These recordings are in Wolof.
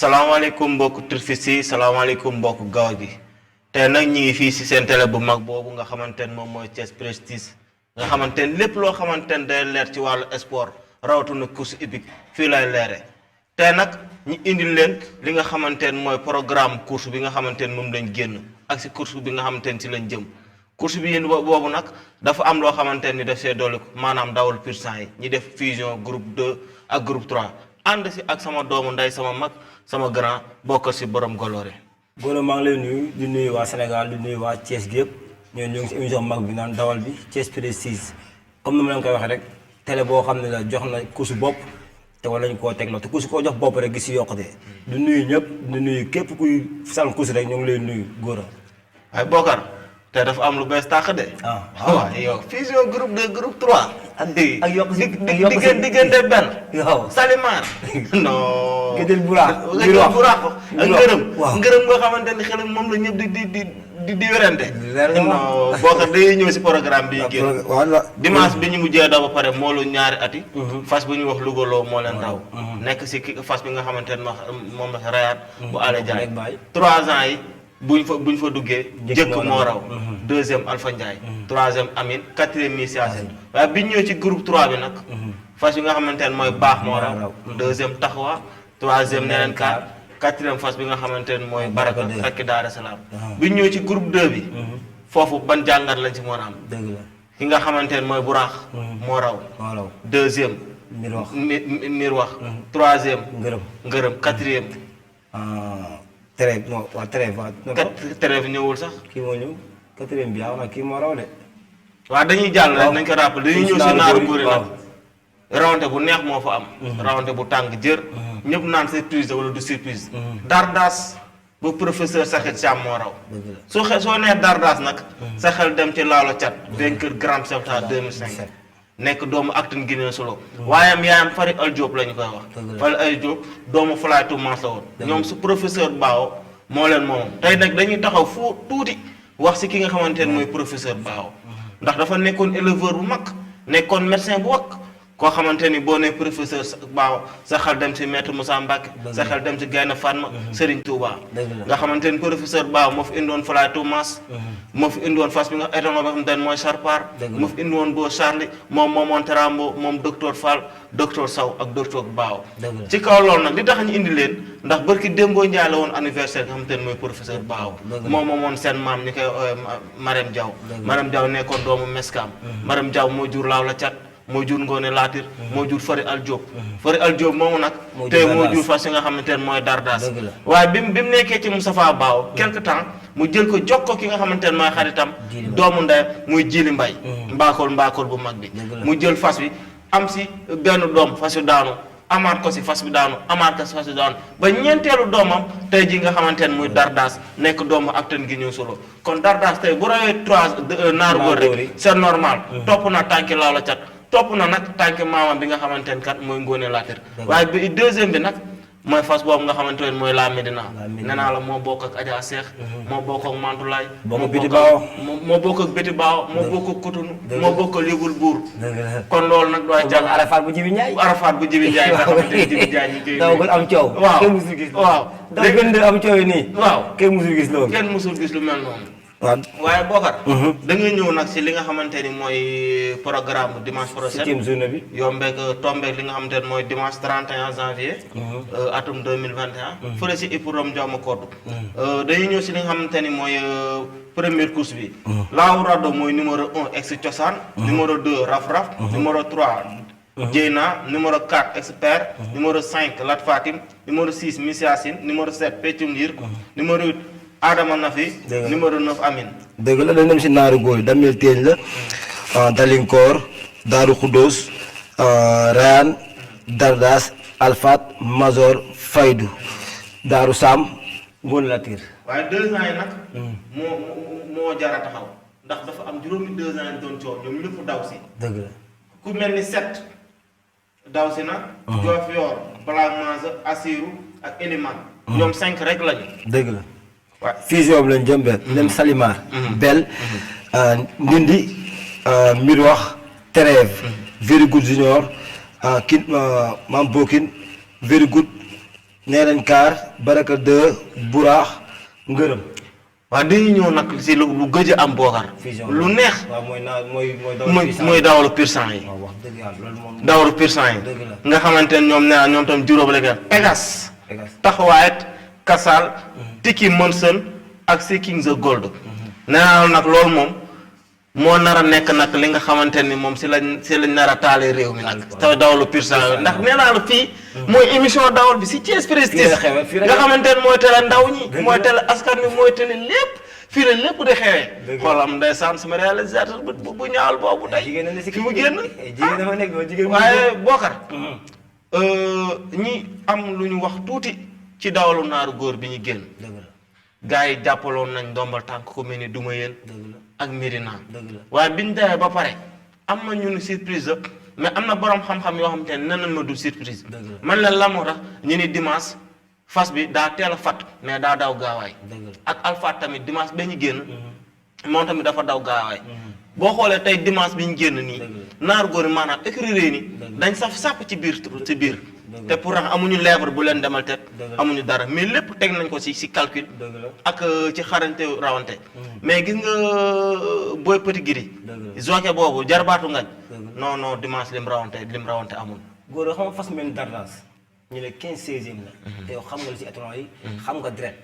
salaamaaleykum mbokku turfis yi salaamaaleykum mbokku gaaw gi tey nag ñi ngi fii si seen télé bu mag boobu nga xamante ne moom mooy Thiès Prestige nga xamante ne lépp loo xamante ne day leer ci wàllu sport rawatina course hippique fii lay leere tey nag ñu indil leen li nga xamante ne mooy programme course bi nga xamante ne moom lañ génn ak si course bi nga xamante ne si lañ jëm course bi yéen boobu nag dafa am loo xamante ni daf see dolli ko maanaam dawal pur sang yi ñi def fusion groupe 2 ak groupe 3 ànd si ak sama doomu nday sama mag sama grand bokkal si borom Goloré. Golo maa ngi lay nuyu di nuyu waa Sénégal di nuyu waa Thiès gi yëpp ñoo ngi si émission mag bi naan dawal bi Thiès Prestige comme ni ma leen koy waxee rek télé boo xam ne la jox na course bopp te wala ñu koo teg la te course koo jox bopp rek gis si yokkute di nuyu ñëpp di nuyu képp kuy sal course rek ñoo ngi lay nuyu góor ay Bokar te dafa am lu bees tàq de. waaw yow fusion groupe 2 groupe 3. ak yokk si diggante benn. yow Salimar. non. Gédel Buraax. ak ngërëm. ngërëm nga xamante ni xelam moom la ñëpp di werante. non Bokar day ñëw si programme bi génn. dimanche bi ñu mujjee daw ba pare moo lu ñaari ati. fas bu ñu wax Louga moo leen daw. nekk si fas bi nga xamante ne moom la Rayane. bu Allé Ndiaye 3 ans yi. buñ fa duggee jëkk moo raw deuxième Alpha Ndiaye troisième Amine quatrième Misia Sène waaye biñ ñëw ci groupe 3 bi nag fas yi nga xamante ne mooy baax moo raw deuxième Taxawa troisième Neneen Kaar quatrième fas bi nga xamante ne mooy Baraka rekki Daara Salaam biñ ñëw ci groupe 2 bi foofu ban jàngat lañ ci mën a am ki nga xamante ne mooy Buraax moo raw deuxième Mirwax troisième ngërëm quatrième Trève non waa Trève waa. Trève ñëwul sax. kii moo ñëw quatrième bi yaa kii moo raw de. waaw dañuy jàll rek nañ ko rappelé dañuy ñëw si naaru góor yi nag rawante bu neex moo fa am. rawante bu tàng jër. ñëpp naan surprise wala du surprise. Dardas bu professeur Sakhir Thiam moo raw. soo nee Dardas nag. sa xel dem ci Laalo Cat. vainqueur Grand Septa 2005. nekk doomu Acton Guinée Solo waayam yaayam Fari Al Diop la ñu koy wax Fari Al Diop doomu Falaay Toumans la woon ñoom su professeur Bao moo leen moom tey nag dañuy taxaw foo tuuti wax si ki nga xamante ne mooy professeur Bao ndax dafa nekkoon éleveur bu mag nekkoon médecin bu wak koo xamante ni boo nee professeur Bao sa xel dem si maître Moussa Mbacke sa xel dem si Gaynde Fatma Serigne Touba nga xamante ni professeur Bao moo fi indiwoon Falaay Toumans moo fi indiwoon fas bi nga étonnement ba xamante ne mooy Charpar moo fi indiwoon boo Charlie moom moomoon Terambo moom docteur Fall docteur Sow ak docteur Bao ci kaw loolu nag li tax ñu indi leen ndax barki démboo Njaay la woon anniversaire nga xamante ne mooy professeur Bao moom moomoon seen maam ñi koy Marème Diaw Marème Diaw nekkoon doomu Meskam Marème Diaw moo jur Laaw la Cat moo jur Ngoone Laatir moo jur Fari Al Diop Fari Al Diop moomu nag tey moo jur fas yi nga xamante ne mooy Dardas waaye bi mu nekkee ci Moustapha Bao quelque temps mu jël ko jox ko ki nga xamante ne mooy xaritam doomu ndey muy Jili Mbay mbaakool bu mag bi mu jël fas bi am si benn doom fas yu daanu amaat ko si fas bi daanu amaat ko si fas bi daanu ba ñeenteelu doomam tey ji nga xamante ne muy Dardas nekk doomu Acton Guinée Solo kon Dardas tey bu rawee 3 naaru góor rek c'est normal topp na tànki Laaw la Cat topp na nag tànk maamam bi nga xamante ne kat mooy Ngoone Laatir waaye bi deuxième bi nag mooy fas boobu nga xamante ne mooy la Médina nee naa la moo bokk ak Adja Seex moo bokk ak Mantulaay moo bokk ak Béti Baaw moo bokk ak Kotunu moo bokk ak Yëgul Buur kon loolu nag dooy jàll Arafat bu Jibi Njaay nga xamante ne Jibi Njaay ñi koy daw gën am coow kenn musul gis daw gën am coow yi nii kenn musul gis loolu kenn musul gis lu mel noonu waaye Bokar da nga ñëw nag si li nga xamante ni mooy programme dimanche prochain 7e journée bi yombeek tombeek li nga xamante ne mooy dimanche 31 janvier atum 2021 fële si hippodrome Ndioma Koddu dañuy ñëw si li nga xamante ni mooy première course bi Laaw Rado mooy numéro 1 ex Cosaan numéro 2 Raf Raf numéro 3 Jeyna numéro 4 expert numéro 5 Lat Fatim numéro 6 Misia Sine numéro 7 Peccum Liir numéro 8 Adama Nafi numéro 9 Amine dëgg la dañ dem si naaru góor Damel Teeñ la Dalinkoor Daaru Xuddoos Rayane Dardas Alfat Mazor Faydu Daaru Sam Ngoone Laatir waaye 2 ans yi nag moo jara taxaw ndax dafa am juróomi 2 ans yi doon coow ñoom ñëpp daw si dëgg la ku mel ni 7 daw si na Diofior Blagmange Assirou ak Elimane ñoom 5 rek lañu dëgg la fusion bi lañ jëmbee nem Salimar Bel Ndindi Mirwax Trève Very Good Junior Mam Bokin Very Good Neeren Kaar Baraka 2 Buraax Ngërëm. waaw dañuy ñëw nag si lu gëj a am Bokar. lu neex. waaw mooy dawalu pur sang yi. waaw wax dëgg yàlla loolu moom. dawalu pur sang yi. nga xamante ne ñoom tam juróom la gën Pegas. taxawaayet Kasal. Tiki Monson ak si King the Gold. nee naa nag loolu moom moo nar a nekk nag li nga xamante ni moom si lañ nar a taalee réew mi nag. te dawalu pur sang ndax nee naa la fii. mooy émission dawal bi si Thiès Prestige. nga xamante ne mooy tele ndaw ñi. mooy tele askan wi mooy tele lépp. fii la lépp di xewee. xoolam ndeysaan sama réalisateur bu ñaawal boobu tey. fi mu génn waaye Bokar. ñi am lu ñu wax tuuti ci dawalu naaru góor bi ñu génn. gars yi jàppaloon nañ ndombal tànk ko mel ni duma yéen. ak Médina. waaye biñ demee ba pare am na ñu ni surprise la mais am na borom xam-xam yoo xamante ne nan ma du surprise. man la moo tax ñu ni dimanche. fas bi daa teel a fat mais daa daw gaawaay. ak alpha tamit dimanche ba ñu génn. moom tamit dafa daw gaawaay. boo xoolee tey dimanche bi ñu génn nii. naaru góor yi maanaam écurie ni dañ saf sàpp ci biir. te pourtant amuñu lèvre bu leen demal tet amuñu dara mais lépp teg nañ ko ci calcul. ak ci xarante rawante. mais gis nga booy petit giri. joke boobu jarbaatu ngañ. non dimanche lim rawante amul. góor xam nga fas mel dardas ñu ne 15/16e la. te yow xam nga li ci étalon yi. xam nga deret.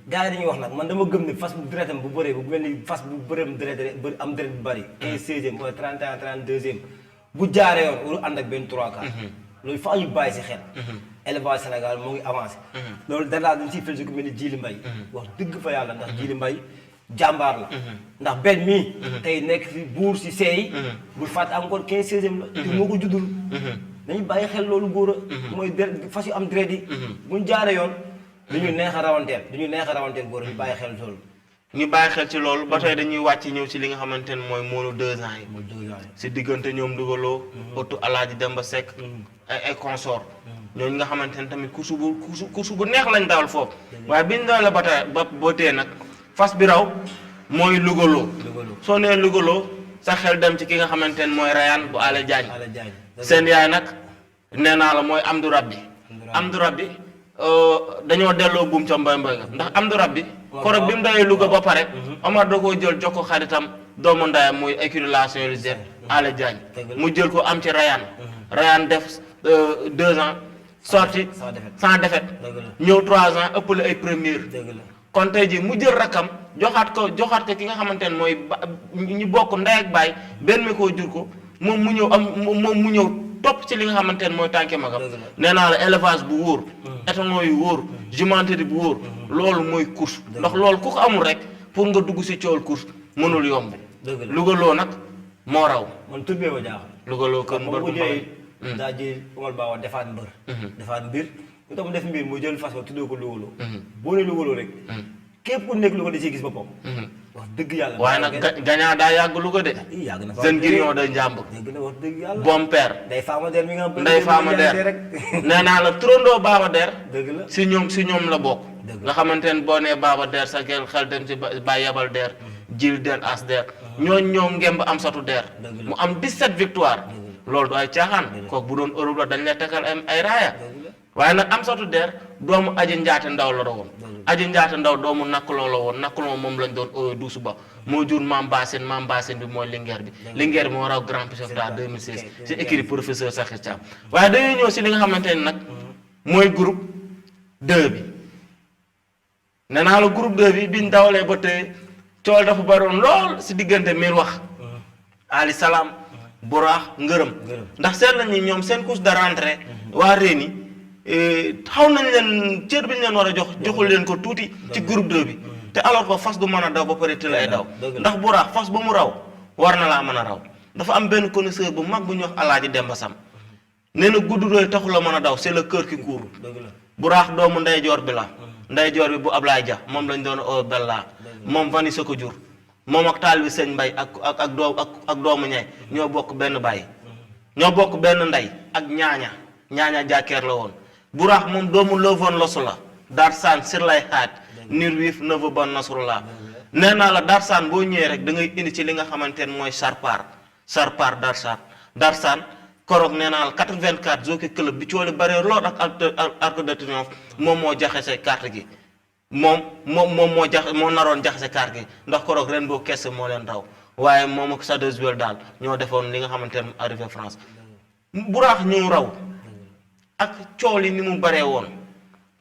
gars yi dañuy wax nag man dama gëm ne fas bu deretam bu bëree bu mel ni fas bu bëreem deret am deret bu bëri. 15/16e wala 31 32e bu jaaree yoon warul ànd ak benn 3/4. loolu fa ñu bàyyi si xel. élevage Sénégal moo ngi avancé. loolu dardas dañ siy félicité ku mel ni Djily Mbaye. wax dëgg fa yàlla ndax Djily Mbaye jàmbaar la. ndax benn mii. tey nekk si buur si seey. bul fàtte encore 15/16e la. te moo ko juddul. dañuy bàyyi xel loolu góor a. mooy fas yu am deret yi. buñ jaaree yoon. du ñu neex a rawanteel góor a ñu bàyyi xel loolu. ñu bàyyi xel ci loolu ba tey dañuy wàcc ñëw ci li nga xamante ne mooy moonu 2 ans yi. si diggante ñoom dugaloo. otu Alaaji Demba Seck. ay consort ñooñu nga xamante ne tamit kursu bu neex lañ dawal foofu. waaye biñ doon la ba tey nag fas bi raw mooy lugaloo. soo nee lugaloo sa xel dem ci ki nga xamante ne mooy Rayane bu Ale Diagne. seen yaay nag nee naa la mooy Amdu Rabbi. Amdu Rabbi dañoo delloo buum ca mboy ga ndax Amdu Rabbi korog bi mu dawee Louga ba pare Omar da koo jël jox ko xaritam doomu ndayam muy éculation lu zet Ale Diagne mu jël ko am ci Rayane def 2 ans sorti sans défaite ñëw 3 ans ëppale ay première kon tey ji mu jël rakkam joxaat ko ki nga xamante ne mooy ñu bokk ndey ak baay benn mi koo jur ko moom mu ñëw topp ci li nga xamante ne mooy tànke magam nee naa la élevage bu wóor étalon yu wóor jumenterie bu wóor loolu mooy course ndax loolu ku ko amul rek pour nga dugg si coowal course mënul yomb lugaloo nag moo raw man turbee ba jaaxal lugaloo kër mbër bu daa jël Omar Ba defaat mbër defaat mbir lu tax mu def mbir mu jël fas ko tuddoo ko lugaloo boo ne lugaloo rek képp ku nekk Louga da ciy gis boppam. wax dëgg yàlla. waaye nag gañaa daa yàgg Louga de. yàgg na fa seen grillon de njàmbur. wax dëgg yàlla. bon père. Ndeye Fama Der mi nga. Ndeye Fama Der nee naa la turandoo Baba Der. dëgg la si ñoom la bokk. nga xamante ne boo nee Baba Der sa xel dem si Baye Yabal Der. Jil Der As Der. ñoom ngemb am satu Der. mu am 17 victoire. loolu du ay caaxaan. kooku bu doon Europe la dañ lay tegal ay raaya. waaye nag am satu Der doomu aji njaate ndaw la woon. aji njaate ndaw doomu nakkuloo la woon nakkuloo moom lañ doon ooyee duusu ba moo jur maam Bassène bi mooy Linguère bi Linguère bi moo raw grand prix d'État 2016 ci écrit professeur Sakhir Thiam waaye dañuy ñëw si li nga xamante ne nag mooy groupe 2 bi nee naa la groupe 2 bi biñ dawalee ba tey cool dafa baroon lool si diggante miir wax Ali Salaam Buraax Ngërëm ndax seet nañ ñoom seen course de rentrée waa Réni xaw nañ leen cër bi ñu leen war a joxul leen ko tuuti ci groupe 2 bi te alors que fas du mën a daw ba pare te lay daw ndax Buraax fas ba mu raw war na laa mën a raw dafa am benn connaisseur bu mag bu ñuy wax Alaaji Demba Sam nee na gudd doy taxul la mën a daw c'est le cœur qui court Buraax doomu ndeyjoor bi la ndeyjoor bi bu Ablaye Dia moom lañ doon o Bella moom Vanessa ko jur moom ak taal bi sëñ Mbay ak doomu ñay ñoo bokk benn baay ñoo bokk benn ndey ak ñaaña jàkkeer la woon Buraax moom doomu Lovon Losu la Dar Saan sir lay xaat nir wiif neveu ban Nasrullah nee naa la Dar Saan boo ñëwee rek da ngay indi ci li nga xamante ne mooy Sarpar Dar Saan koroog nee naa la 84 Jockey Club bi coole bare lool ak Arc de Triomphe moom moo jaxase carte gi moom moo naroon jaxase carte gi ndax koroog ren boo kese moo leen raw waaye moom ak Saderswell daal ñoo defoon li nga xamante ne arrivé France buraax ñëw raw ak coow li ni mu baree woon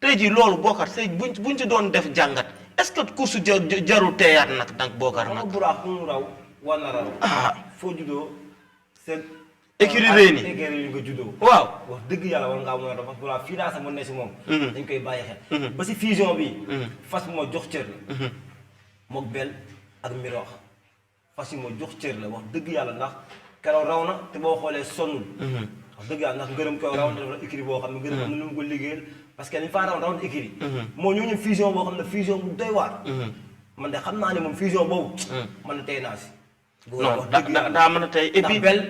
tey jii loolu Bokar tey buñ ci doon def jàngat est-ce que course jarul teeyaat nag Bokar nag. buraax mu raw war na raw. foo juddoo seen. écurie Reyni écurie yi nga juddoo. waaw wax dëgg yàlla war ngaa mën a dafa buraax fii daa sa mën ne si moom. dañ koy bàyyi xel. ba si fusion bi. fas bi moo jox cër la. mook bel ak mirox fas yi moo jox cër la wax dëgg yàlla ndax keroog raw na te boo xoolee sonnul. wax dëgg yàlla ndax ngërëm ko raw na dafa écurie boo xam ne ngërëm am na lu mu ko liggéeyal parce que dañ faa raw na écurie. moo ñoo ñu fusion boo xam ne fusion bu doy waar. man de xam naa ne moom fusion boobu. man na tey naa si. non daa mën a tey et puis bel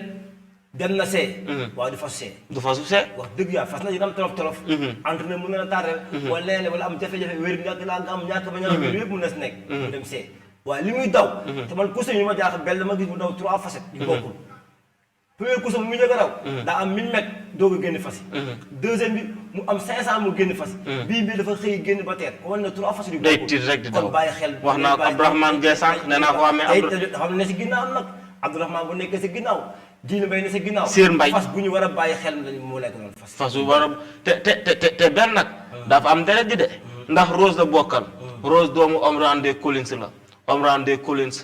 dem na see. waaw du fas see. du fasu see. wax dëgg yàlla fas na dina am tolof. entraîneur mu mën a tardel. wala leneen wala am jafe-jafe wér nga am ñàkk ba ñàkk yëpp mën na si nekk. mu dem see waaye li muy daw. te man course yi ma jaaxal bel dama gis mu daw 3 facettes. yu bokkul premier course mu njëkk a raw. daa am 1000 mètres doog a génn fas yi. deuxième bi mu am 500 mu génn fas yi. bii dafa xëy génn ba teer ko wan na 3 facettes yu bokkul. day tiit rek di daw kon bàyyi xel. wax naa ko Abdourahmane Gueye sànq nee naa ko amee. dafa ne si ginnaaw nag Abdourahmane bu nekkee si ginnaaw. Djily Mbaye ne sa ginnaaw. Sir Mbaye fas bu ñu war a bàyyi xel lañ moo nekk noonu fas. fas bu war a te benn nag. dafa am deret ji de. ndax Rose la bokkal. Rose doomu Omran de Collins la. Omran de Collins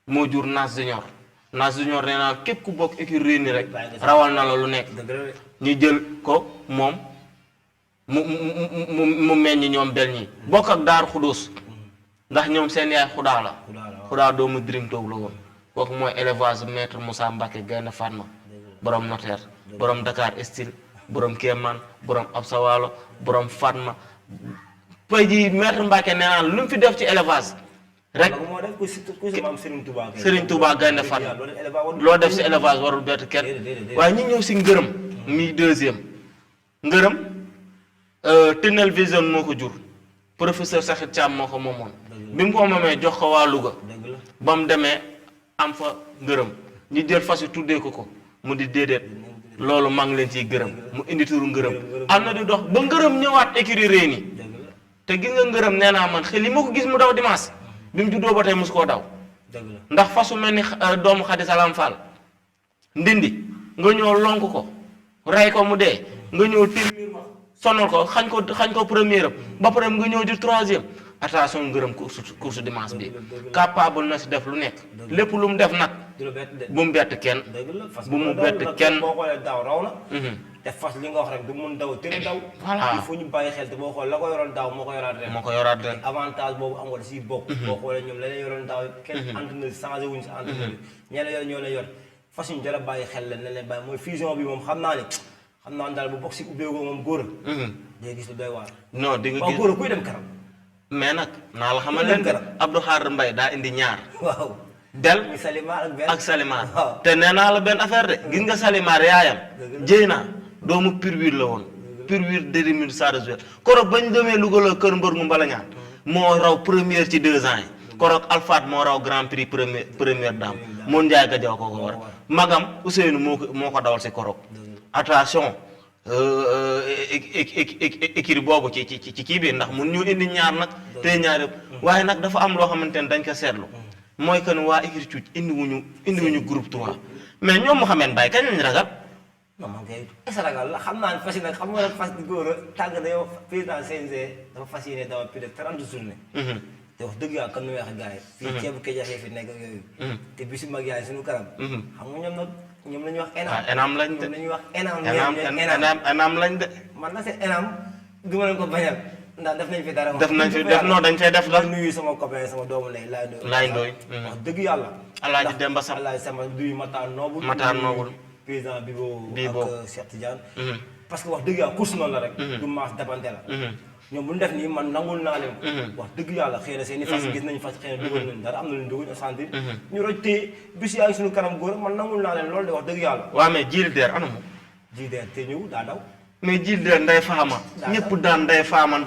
moo jur Nas Junior. Nas Junior nee naa képp ku bokk écurie Reyni rek. rawal na la lu nekk. ñu jël ko moom mu meññ ñoom bel ñi. bokk ak Daaru Xudóos. ndax ñoom seen yaay xudaa la. xudaa doomu Dream Toog la woon. kooku mooy élevage maître Moussa Mbacke Gaynde Fatma borom notaire borom Dakar style borom Kéemaan borom Absawalo borom Fatma tey jii maître Mbacke nee naa lu mu fi def ci élevage rek Serigne Touba Gaynde Fatma loo def si élevage warul bett kenn waaye ñu ñëw si ngërëm mi deuxième ngërëm Tunnel Vision moo ko jur professeur Sakhir Thiam moo ko moomoon bi mu ko moomee jox ko waa Louga ba mu demee am fa ngërëm ñu jël fas yu tuddee ko mu di déedéet loolu maa ngi leen ciy gërëm mu indi turu ngërëm am na di dox ba ngërëm ñëwaat écurie Reyni te gis nga ngërëm nee naa man xel li ma ko gis mu daw dimanche bi mu juddoo ba tey mosu koo daw ndax fasu mel ni doomu Xadi Salam Fall ndindi nga ñëw lonk ko rey ko mu dee nga ñëw téeméer ma sonal ko xañ ko première ba pare nga ñëw di troisième attention ngërëm course dimanche bi capable na si def lu nekk lépp lu mu def nag bu mu bett kenn bu mu bett kenn boo xoolee daaw raw na te fas li nga wax rek du mun daw tëri daw voilà il faut ñu bàyyi xel te boo xool la ko yoroon daaw moo ko yoraat ren avantage boobu am nga si bokk boo xoolee ñoom la leen yoroon daaw kenn entraîneur changé wuñ si entraîneur ñeneen yor ñoo leen yor fas ñu jar a bàyyi xel leen bàyyi mooy fusion bi moom xam naa daal bu bokk si ubbeekoo moom góor a day gis lu doy waar non di nga gis góor a kuy dem kanam mais nag naa la xamal leen Abdou Khadre Mbaye daa indi ñaar waaw bel ak Salimar te nee naa la benn affaire de gis nga Salimar yaayam jéy naa doomu Purwir la woon Purwir dérimir Saderswell koroog bañ demee Louga la kër mbër mu mbalañaan moo raw première ci 2 ans yi koroog Alphate moo raw grand prix première dame moon Njaay ga jaw ko war magam Ousseynou moo ko dawal si koroog attention écurie boobu ci kii bi ndax mun ñu indi ñaar nag te ñaar yëpp waaye nag dafa am loo xamante ne dañ ko seetlu mooy que ne waa écurie Cuuc indiwuñu groupe 3 mais ñoom Mouhamed Mbaye kañ lañ ragal. non man kay est ragal la xam naa ne fas yi nag xam nga nag fas góor a tàgg na yow président CNG dafa fas yéene dawal plus de 30 journée. te wax dëgg yàlla comme ni ma waxee gars yi. fii ceebu kejaxee fi nekk yooyu. te bisu mag yaay suñu kanam. xam nga ñoom la ñuy wax ENAM. ENAM lañ de ñoom la ñuy wax ENAM. ENAM lañ de. man na c'est ENAM du ma leen ko bañal ndax def nañ fi dara. dañ fay def la. nuyu sama copain sama doomu ndey Laay Ndoy wax dëgg yàlla. Alaaji Demba Sam Alaaji Sama nuyu Matar Noble. président Bibo ak Cheikh Tidiane. parce que wax dëgg yàlla course noonu la rek. du maas dabante la. ñoom bu ñu def nii man nangul naa leen. wax dëgg yàlla xëy na seen i fas gis nañu fas xëy na dugal nañu dara am na lu ñu dugal sentir. ñu roj te bis yaa ngi suñu kanam góor man nangul naa leen loolu de wax dëgg yàlla. waaw mais Djily Der ana mu. Djily Der te ñëw daa daw. mais Djily Der nday faama. ñëpp daan nday faama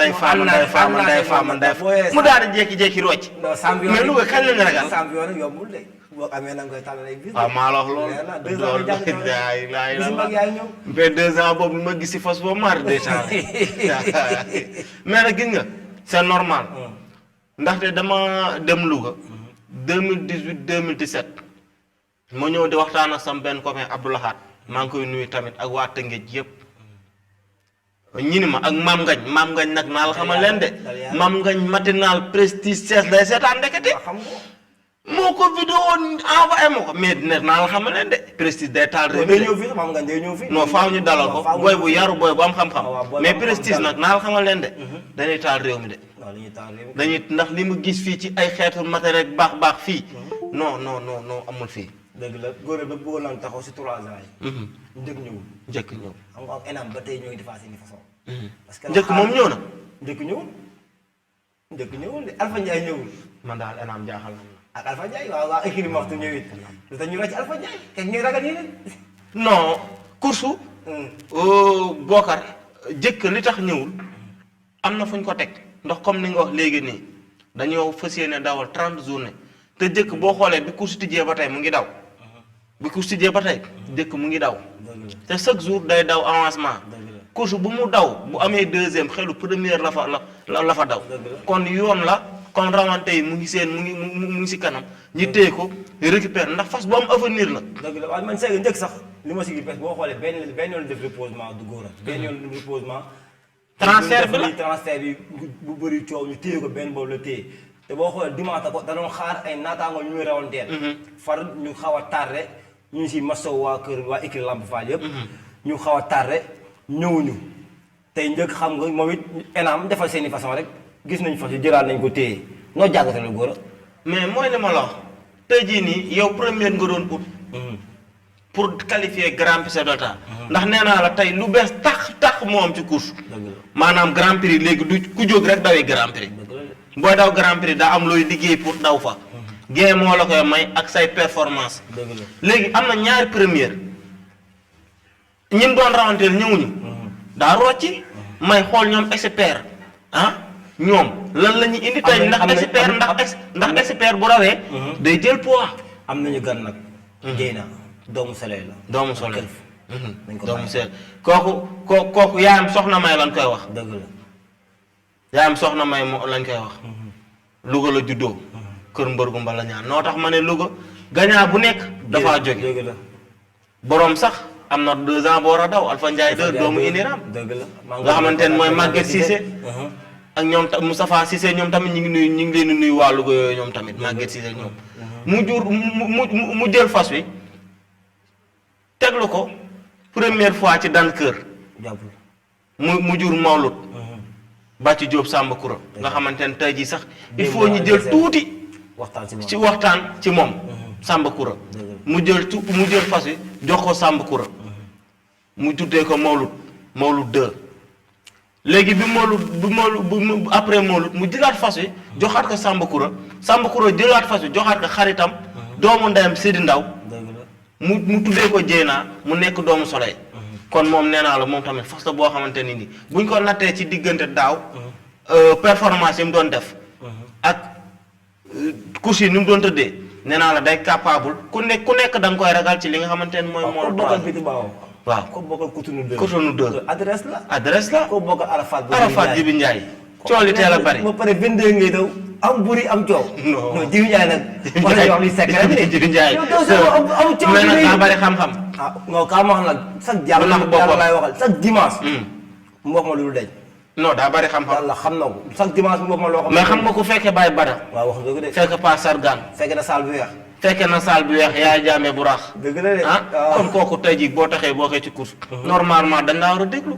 mu daal di jékki-jékki rocc. non champion mais Louga kañ lañ ragal. champion nag yombul de. boo amee na nga koy tàllal ay bis. waaw maa la wax loolu. leer na 2 ans nga jàng laay bis mag yaa ngi ñëw. mais 2 ans boobu ma gis si fas boobu mari 2 ans mais nag gis nga c'est normal. ndaxte dama dem Louga. 2018 2017. ma ñëw di waxtaan ak sama benn copain Abdoulahat maa ngi koy nuyu tamit ak waa Tëngéej yëpp. ñi ni ma ak Maam Ngañ nag naa la xamal leen de. Maam Ngañ matinal prestige Thiès day seetaan ndekete. xam nga. moo ko vidéo envoyé ma ko mais ne naa la xamal leen de prestige day taal réew mi day ñëw fii Maam Ngañ day ñëw fii. non faaw ñu dalal ko booy bu yaru booy bu am xam-xam. waaw mais prestige nag naa la xamal leen de. dañuy taal réew mi de. waaw dañuy taal réew mi. dañuy ndax li mu gis fii ci ay xeetu matériel baax fii. non amul fii. dëgg la góor ba bëggoon naan taxaw si 3 ans yi. njëkk ñëwul. njëkk ñëw. xam nga ENAM ba tey ñoo ngi defaat seen façon. parce que njëkk moom ñëw na. njëkk ñëwul de Alpha Ndiaye ñëwul. man daal ENAM jaaxal na. ak Alpha Ndiaye waaw écrit waxtu ñëwit lu tax ñu ràcc Alpha Ndiaye kay ngeen ragal yéen. non course. Bokar jëkk li tax ñëwul am na fu ñu ko teg ndax comme ni nga wax léegi nii dañoo fas yéene dawal 30 journée te jëkk boo xoolee bi course tijjee ba tey mu ngi daw. bi course tijjee ba tey jëkk mu ngi daw. te chaque jour day daw avancement. course bu mu daw bu amee deuxième xelu première la fa daw. kon yoon la. kon rawante yi mu ngi seen mu ngi si kanam ñi téye ko récupérer ndax fas bu am avenir la. dëgg la waaye man seeg njëkk sax li ma si gis parce que boo xoolee benn yoon def reposement du góor benn yoon def reposement. transfert bi la transfert bi bu bëri coow ñu téye ko benn boobu la téye te boo xoolee dimanche ko da doon xaar ay naataangoo ñu muy rawanteel. far ñu xaw a tardé ñu si maso waa kër waa équipe Lamp Fall yëpp. ñu xaw a tardé ñëwuñu tey njëkk xam nga moom it ENAM defal seen i façon rek. gis nañ fas yu jëlaat nañ ko téye noo jàngatee la góor a. mais mooy li ma la wax tey jii nii yow première nga doon ut. pour qualifier grand prix d'État. ndax nee naa la tey lu bees tax moo am ci course. maanaam grand prix léegi du ku jóg rek dawee grand prix. booy daw grand prix daa am looy liggéey pour daw fa. géej moo la koy may ak say performance. léegi am na ñaari première ñim doon rawanteel ñëwuñu. daa rocci may xool ñoom expert ñoom lan la ñuy indi tey ndax expert ndax expert bu rawee. day jël poids. am nañu gan nag. Dieyna doomu Soleil la. doomu Soleil. doomu Soleil kooku yaayam soxna may lañ koy wax. dëgg la. yaayam soxna may lañ koy wax. Louga la juddoo. kër mbërgu mbala ñaan noo tax ma ne Louga gañaa bu nekk. dafaa jóge dëgg la. boroom sax am na 2 ans boo war a daw Alpha Ndiaye 2 doomu Iniram. dëgg la nga xamante ne mooy Maguette Cissé. ak ñoom Moustapha Cissé ñoom tamit ñu ngi leen di nuyu waa Louga yooyu ñoom tamit Maguette Cissé ñoom. mu jël fas wi teglu ko première fois ci dan kër. mu jur Mawlut. Bàcci Diop Samba Koura. nga xamante ne tey jii sax il faut ñu jël tuuti. ci waxtaan ci moom. Samba Koura. mu jël fas wi jox ko Samba Koura. mu tuddee ko Mawlut 2. léegi bi après Mawlut mu jëlaat fas wi joxaat ko Samba Koura jëlaat fas wi joxaat ko xaritam doomu ndeyam Sidi Ndaw mu tuddee ko Dieyna mu nekk doomu Soleil. kon moom nee naa la moom tamit fas la boo xamante ni buñ ko nattee ci diggante daaw performance yi mu doon def ak course yi ni mu doon tëddee nee naa la day capable ku nekk da nga koy ragal ci li nga xamante ni mooy. moo bokkal biti waaw ko bokkal Cotonou 2 adresse la. ko bokkal Arafat Jibi Ndiaye. coow li teel a bari. ba pare 22 ngay daw am buri am coow. non Jibi Ndiaye nag. wax nañu wax li secret bi Jibi Ndiaye am coow mais nag daa bari xam-xam. non kaa ma xam nag chaque yàlla laay waxal chaque dimanche. mu wax ma lu dul deñ. non daa bari xam-xam. yàlla xam na ko chaque dimanche mu wax ma loo xam. mais xam nga ku fekkee Baye Bada. waaw wax dëgg de. fekk Pa Sargan. fekk na saal bu weex. fekke na saal bi weex yaay jaamee bu raax. dëgg la de kon kooku tey jii boo taxee boo xee ci course. normalement dañ laa war a déglu.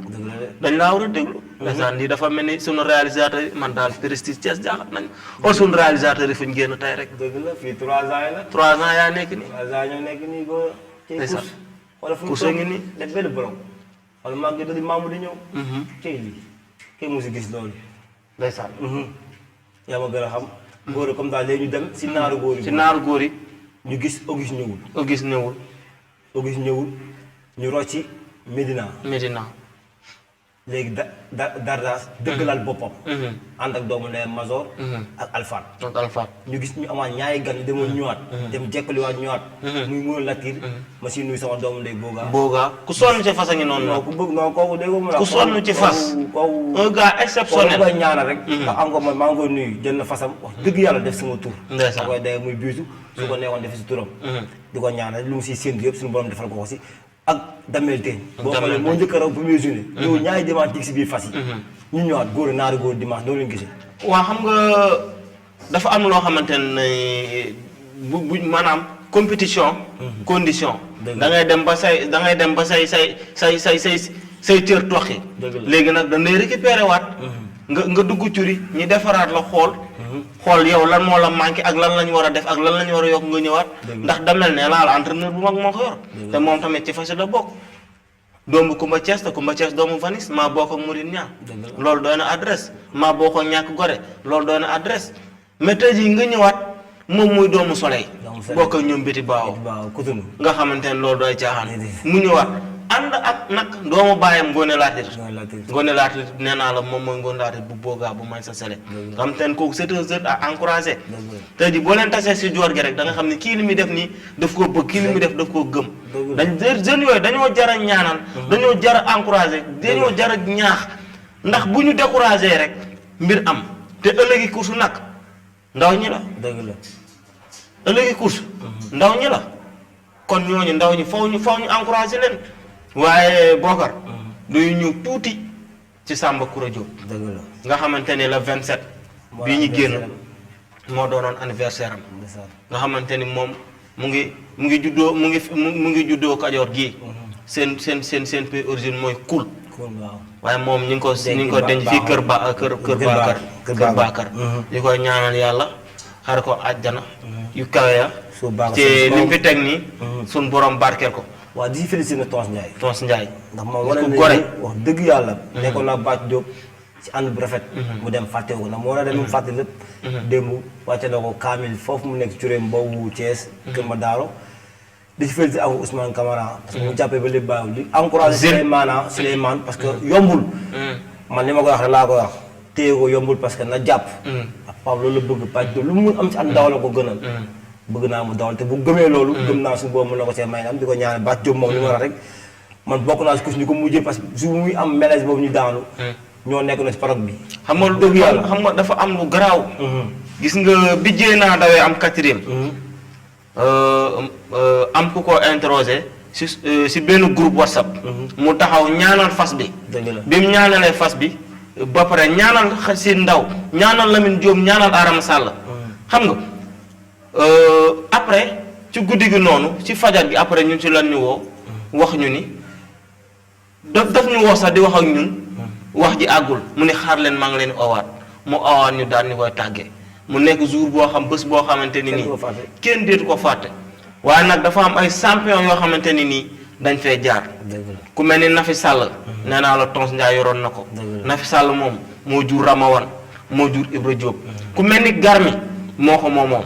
dañ laa war a déglu. ndeysaan lii dafa mel ni sunu réalisateur yi man daal Prestige Thiès jaaxal nañu. xool sunu réalisateur yi fu ñu génn tey rek. dëgg la fii 3 ans yi la. 3 ans yaa nekk nii. 3 ans ñoo nekk nii ba. ndeysaan wala fu course ngi nii. def benn bolong. wala maa ngi doon maamu di ñëw. tey lii kenn musu gis loolu. ndeysaan. yaa ma gën a xam. góor yi comme daal léegi ñu dem si naaru góor yi. si naaru góor yi. ñu gis Auguste ñëwul. Auguste ñëwul. ñu rocci Medina. léegi Dardas dëggalal boppam. ànd ak doomu ndeyam Mazor. ak Alphane. donc Alpha. ñu gis ñu amaat ñaari gan ñu demoon ñëwaat. dem jekkaliwaat ñëwaat. muy Mawla Latir. ma si nuyu sama doomu ndey Boga. Boga ku sonn ci fas a ngi noonu. non ku bëgg non kooku dégg nga. ku sonn ci fas. un gars exceptionnel. kooku koy ñaanal rek. ndax encore man maa ngi koy nuyu jël na fasam wax dëgg yàlla def sama tur. ndeysaan da koy day muy biisu. su ko neexoon def si turam. di ko ñaanal lu mu siy séntu yëpp suñu borom defal ko si. ak Damel Teeñ. boo xoolee moo njëkk a raw premier journée. ñëw ñaari dimanche dig si biir fas yi. ñu ñëwaat góor naari góor dimanche noonu lañu gisee. waa xam nga dafa am loo xamante ne bu maanaam compétition. condition. da ngay dem ba say cër toxi. léegi nag dañ lay récupérer waat. nga dugg curi ñi defaraat la xool. xool yow lan moo la manqué ak lan la ñu war a def ak lan la ñu war a yokk nga ñëwaat. ndax Damel ne laa la entraîneur bu mag moo ko yor. te moom tamit ci fas la bokk. doomu Kumba Thiès te Kumba Thiès doomu Vanis maa bokk ak Mouride Niang. loolu doy na adresse maa bokk ak ñàkk gore loolu doy na adresse mais tey jii nga ñëwaat moom muy doomu Soleil. bokk ak ñoom Biti Baaw. nga xamante ne loolu doy caaxaan. mu ñëwaat ànd ak nag doomu baayam Ngone Latir. Ngone Latir nee naa la moom mooy Ngone Latir bu Boga bu may sa sele. nga xam te ne kooku c'est un jeune à encourager. tey jii boo leen tasee si joor gi rek da nga xam ne kii li muy def nii daf koo bëgg kii li muy def daf koo gëm. jeunes yooyu dañoo jar a ñaanal. dañoo jar a encourager dañoo jar a ñaax ndax bu ñu décourager rek mbir am te ëllëgi course nag ndaw ñi la. dëgg la ëllëgi course ndaw ñi la kon ñooñu ndaw ñi faw ñu encourager leen. waaye Bokar. duy ñu tuuti ci Samba Koura Diop. dëgg la nga xamante ne le 27. bii ñu génn moo doonoon anniversaire am. nga xamante ni moom mu ngi juddoo Kajoor gii. seen pays origine mooy Koul. waaye moom ñu ngi ko denc fii Kër Bakar. ñu koy ñaanal yàlla xar ko àjjana. yu kawe ya. ci li mu fi teg nii. suñ borom barkeel ko. waaw di si félicité na Tons Ndiaye. Tons Ndiaye. ndax moom wane nañu wax dëgg yàlla. nekkoon naa Bac Diop ci ànd bu rafet. mu dem fàtte ko ndax moo la dem mu fàtte lépp. démb wàcce na ko Kaamil foofu mu nekk curéem boobu Thiès. Kër Ma Daaro. di si félicité ak Ousmane Camara. parce que mu jàppee ba lépp baaxul di encouragé Souleymane parce que yombul. man li ma koy wax rek laa koy wax. téye ko yombul parce que na jàpp. ak Pape loolu la bëgg Bac Diop lu mu mun am ci ànd daaw la ko gënal. bëgg naa mu dawal te bu gëmee loolu. gëm naa suñu boobu mën na ko see may am di ko ñaanal Bac Diop moom li ma wax rek man bokk naa si course ñu ko mujjee parce que su muy am mélèze boobu ñu daanu. ñoo nekk na si parog bi. xam nga dëgg yàlla xam nga dafa am lu garaaw. gis nga bi naa dawee am 4e. am ku ko interroger si benn groupe WhatsApp. mu taxaw ñaanal fas bi. bi mu ñaanalee fas bi ba pare ñaanal si ndaw ñaanal Lamine Diop ñaanal Arama Sall. xam nga. après ci guddi gi noonu ci fajar gi après ñun ci lan ñu woo wax ñu ni daf ñu woo sax di wax ak ñun wax ji àggul mu ne xaar leen maa ngi leen owaat mu owaat ñu daal ñu koy tàggee mu nekk jour boo xam bés boo xamante ni nii kenn déetu ko fàtte waaye nag dafa am ay champion yoo xamante ni nii dañ fee jaar ku mel ni Nafi Sall nee naa la Tons Ndiaye yoroon na ko Nafi Sall moom moo jur Ramawan moo jur Ibra Diop ku mel ni Garmi moo ko moomoom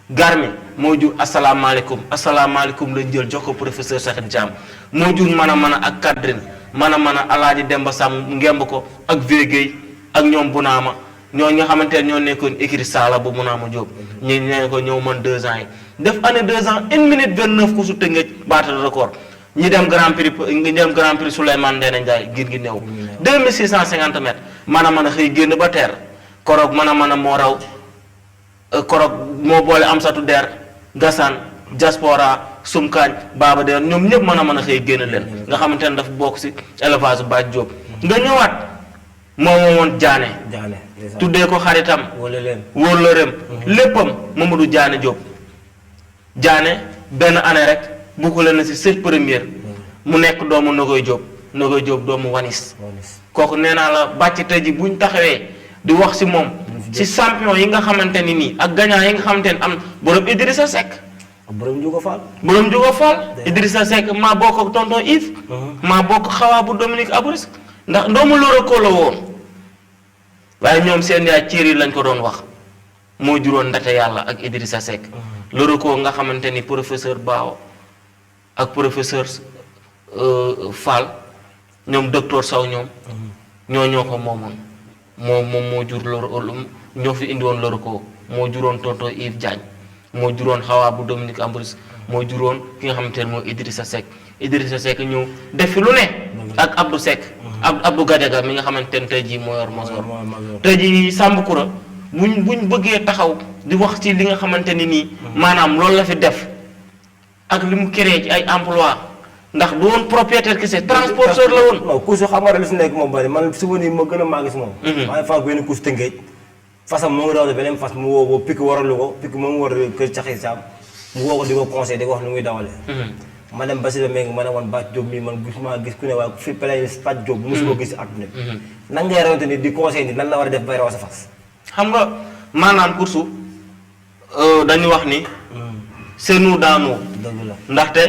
Garmi moo jur asalaamaaleykum lañ jël jox ko professeur Sakhir Thiam moo jur mën a ak Kadrin mën a Alaaji Demba Sam ngemb ko ak Végéey ak ñoom Bunaama ñoo nga xamante ne ñoo nekkoon écrit Sala bu Bunaama Diop ñu ne ko ñëw man 2 ans yi def année 2 ans 1 minute 29 ku su tëngëj battre record ñi dem grand prix Souleymane Ndéné Ndiaye gin gi néew 2650 mètres mën a xëy génn ba teer koroog mën a moo raw korog moo boole Amsatou Der Gassane Diaspora Sumkaañ Baba Der ñoom ñëpp mën a xëy génn leen nga xamante ne dafa bokk si élevage Bac Diop nga ñëwaat moomoon Diané tuddee ko xaritam wóor la rem léppam Mamadou Diané Diop Diané benn année rek bukkale na si 7 première mu nekk doomu Nogoy Diop doomu Wanis kooku nee naa la bàcc tey ji buñ taxawee di wax si moom ci champion yi nga xamante ni nii ak gagnant yi nga xamante ni am borom Idrissa Seck. borom Diogo Fall. Idrissa Seck maa bokk ak tonton Yves. maa bokk xawaa bu Dominique Abouris ndax ndoomu Loroko la woon waaye ñoom seen yaay Thierry lañ ko doon wax moo juróon ndate yàlla ak Idrissa Seck. Loroko nga xamante ni professeur Bao ak professeur Fall ñoom docteur Sow ñoom ñoo ko moomoon moo jur ñoo fi indi woon loru ko moo juróon tonton Yves Diagne moo juróon xawaa bu Dominique Ambris moo juróon ki nga xamante ne mooy Idrissa Seck ñëw def fi lu ne ak Abdou Seck Abdou Gadiaga mi nga xamante ne tey jii moo yor Masor tey jii Samb Koura buñ bëggee taxaw di wax ci li nga xamante ni nii maanaam loolu la fi def ak li mu créé ci ay emploi ndax du woon propriétaire kese transporteur la woon. non couche xam nga li si nekk moom bari man souvenir ma gën a màgg si moom. maa ngi fàgg benn couche Tëngéej fasam moo ngi daw beneen fas mu woo ko picc waralu ko picc moom war kër Caxi Sam mu woo ko di ko conseil di ko wax ni muy dawalee. ma dem ba si demee ma ne woon Bac Diop mii man gis ku ne waaye fi play Bac Diop mosu ko gis si àdduna bi. nan ngay rawante ni di conseil ni nan la war a def bay raw sa fas. xam nga maanaam course dañu wax ni. c'est nous dans nous. dëgg la ndaxte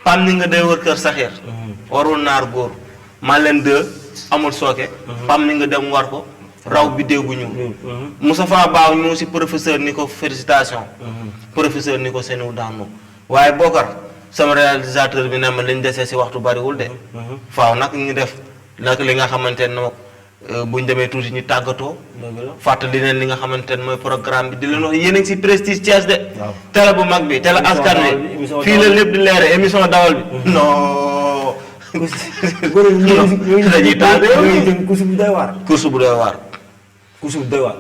pam ni nga day wër kër saxeer warul naar góor maa leen deux amul sooke pam ni nga dem war ko raw biddéew bu ñuul Moustapha Baaw ñëw si professeur ni ko félicitation professeur ni ko c'est nous dans nous waaye Bokar sama réalisateur bi ne ma liñ desee si waxtu bariwul de faaw nag ñu def nag li nga xamante ne buñ demee tuuti ñu tàggatoo fàttali leen li nga xamante ne mooy programme bi di leen wax yéen a ngi si Prestige Thiès de télé bu mag bi télé askan wi fii la lépp di leere émission dawal bi non dañuy taal course bu doy waar course bu doy waar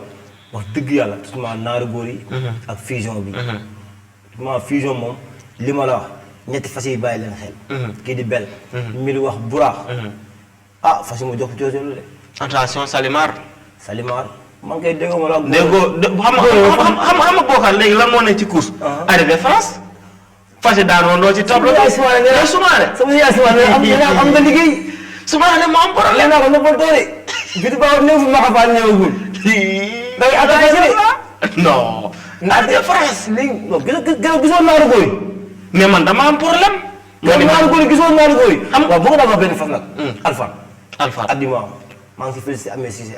wax dëgg yàlla surtout naaru góor yi ak fusion bi surtout fusion moom li ma la wax ñetti fas yi bàyyi leen xel kii di bel mi di wax buraax fas yi ma jox jooju la de attention Salimar man kay déggoo ma la. déggoo xam nga Bokar léegi lan moo ne ci course. arrivé France. fas yi daanoon doo ci tableau. Soumaré sama yaay Soumaré am nga liggéey. Soumaré moo am problème. naa ko nëbbal doole. biti baaw néew fi Maka Fall ñëwagul. da ngay attaqué non. arrivé France. léegi non gisoon naaru góor yi. mais man dama am problème. naaru góor yi gisoon naaru góor yi. waaw boo ko dafa benn fas nag. Alpha. addima maa ngi si félicité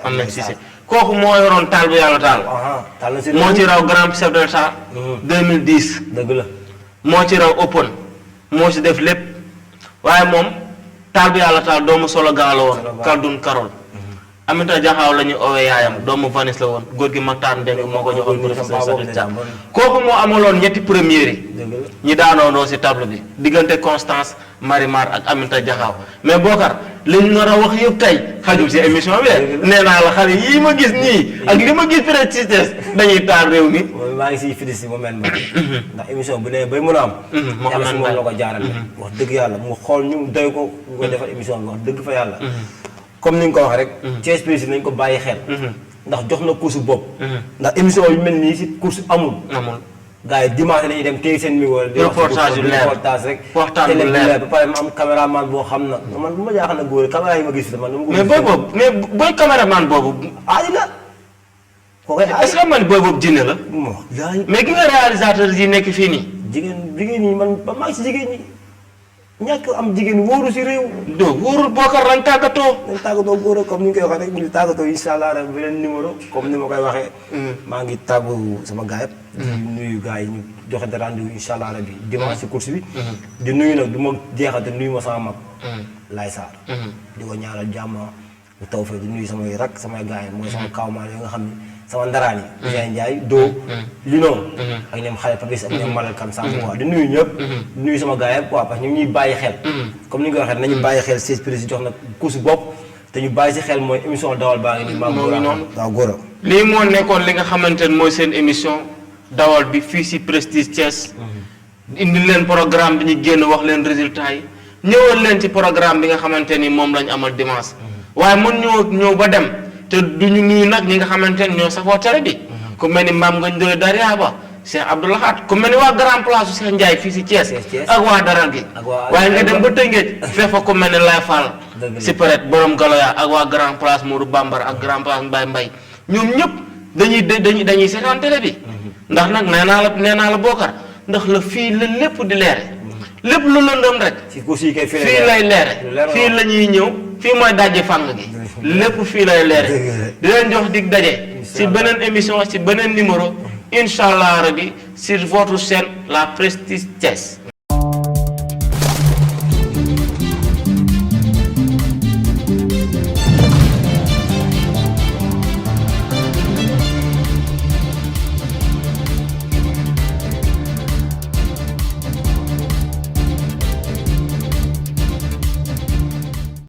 Ahmed Cissé kooku moo yoroon taal bu yàlla taal. taal na si moo ci raw grand chef de l'État 2010. dëgg la moo ci raw open moo si def lépp waaye moom taal bu yàlla taal doomu slogan la woon. Kaldun Karol. Aminata Jaxaaw la ñuy oowee yaayam doomu Vanis la woon góor gi Maktar Mbeng moo ko joxoon professeur Sakhir Thiam kooku moo amaloon ñetti première yi. ñi daanoondoo si table bi diggante Constance Marimar ak Aminata Jaxaaw mais Bokar li ñu nar a wax yëpp tey xajul si émission bi nee naa la xale yii ma gis nii ak li ma gis Prestige Thiès dañuy taal réew mi. maa ngi siy félicité moom mel ndax émission bu ne bay mën a am. yàlla si moom la ko jaarale. wax dëgg yàlla mu xool ñu doy ko. ñu koy defal émission bi wax dëgg fa yàlla. comme ni nga ko waxee rek. Thiès Prestige nañ ko bàyyi xel. ndax jox na course bopp. ndax émission yu mel nii si course amul. gars yi dimanche dañuy dem téye seen micro. reportage yu leer reportage rek. waxtaan bu leer ba pare ma am caméraman boo xam na man bu ma jaaxal na góor caméra yi ma gis man. mais booy boobu mais booy caméraman boobu. aadi la. kooku est-ce que man booy boobu jinne la. mais ki nga réalisateur yi nekk fii nii. jigéen ñi man ba maa ngi si jigéen ñi. ñàkk am jigéen wóoru si réew. wóorul Bokar lañ tàggatoo. góor comme ni ñu koy waxee rek ñu tàggatoo incha allah rek beneen numéro comme ni ma koy waxee. maa ngi tàggu sama gars yëpp. di nuyu gars yi ñu joxante rendez-vous incha allah rabi dimanche si course bi. di nuyu nag du ma jeexal te nuyu ma sama mag. Laye Sarr. di ko ñaanal jàmm bu taw fee di nuyu samay rak samay gars yi mooy sama kawmaan yi nga xam ni sama ndaraan yi. Ousseyn Ndiaye doo. Lino. ak ñoom xale Papis ak ñoom Malal Kan Samb quoi di nuyu ñëpp. di nuyu sama gars yi quoi parce que ñu ngi ñuy bàyyi xel. comme ni nga ko waxee nañu bàyyi xel Thiès Prestige jox na course bopp te ñu bàyyi si xel mooy émission dawal baa ngi nii. moo ngi noonu waaw góor lii moo nekkoon li nga xamante ne mooy seen émission dawal bi fii si Prestige Thiès. indi leen programme bi ñu génn wax leen résultat yi ñëwal leen ci programme bi nga xamante ni moom lañ amal dimanche. waaye mën ñëw ba dem te duñu nuyu nag ñi nga xamante ne ñoo safoo télé bi. ku mel ni Mame Ngagne Ndoye Daria Ba Cheikh Abdoul Ahad ku mel ni waa Grand Place su Cheikh Ndiaye fii si Thiès. ak waa Daral gi. waaye nga dem ba Tëngéej feefa ku mel ni Laye Fall. si peut-être borom Galoya ak waa Grand Place Modou Bambara ak Grand Place Mbaye Mbaye ñoom ñëpp dañuy seetaan télé bi. ndax nag nee naa la Bokar ndax la fii la lépp di leere lépp lu lëndëm rek. fii lay leere fii la ñuy ñëw fii mooy dajji fàng gi lépp fii lay leere di leen jox dig daje si beneen émission si beneen numéro incha allah rabi sur votre chaîne la Prestige Thiès.